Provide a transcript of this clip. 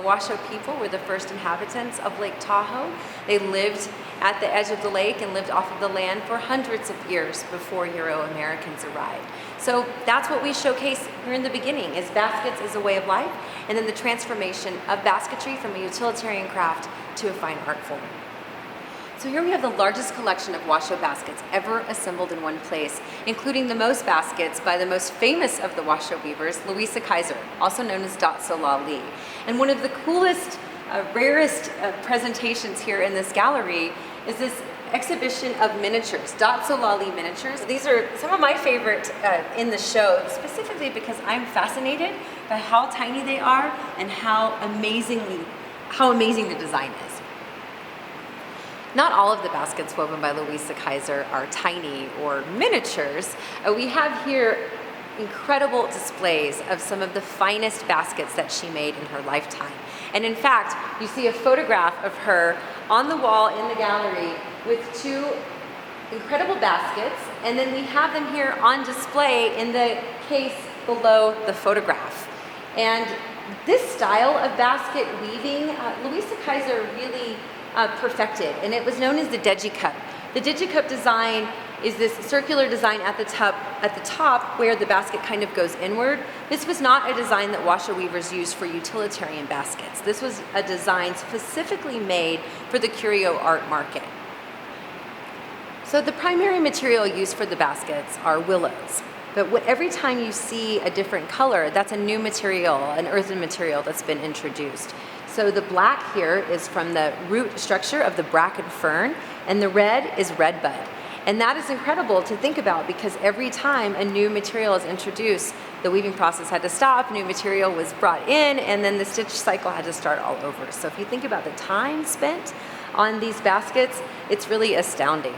Washoe people were the first inhabitants of Lake Tahoe. They lived at the edge of the lake and lived off of the land for hundreds of years before Euro-Americans arrived. So that's what we showcase here in the beginning, is baskets as a way of life, and then the transformation of basketry from a utilitarian craft to a fine art form. So here we have the largest collection of Washoe baskets ever assembled in one place, including the most baskets by the most famous of the Washoe weavers, Louisa Kaiser, also known as Dot Sola Lee. And one of the coolest, rarest presentations here in this gallery is this exhibition of miniatures, Dot Sola Lee miniatures. These are some of my favorite in the show, specifically because I'm fascinated by how tiny they are and how amazing the design is. Not all of the baskets woven by Louisa Kaiser are tiny or miniatures. We have here incredible displays of some of the finest baskets that she made in her lifetime. And in fact, you see a photograph of her on the wall in the gallery with two incredible baskets, and then we have them here on display in the case below the photograph. And this style of basket weaving, Louisa Kaiser really perfected, and it was known as the Digicup. The Digicup design is this circular design at the top where the basket kind of goes inward. This was not a design that Washoe weavers used for utilitarian baskets. This was a design specifically made for the curio art market. So the primary material used for the baskets are willows. But every time you see a different color, that's a new material, an earthen material that's been introduced. So the black here is from the root structure of the bracken fern, and the red is redbud. And that is incredible to think about, because every time a new material is introduced, the weaving process had to stop, new material was brought in, and then the stitch cycle had to start all over. So if you think about the time spent on these baskets, it's really astounding.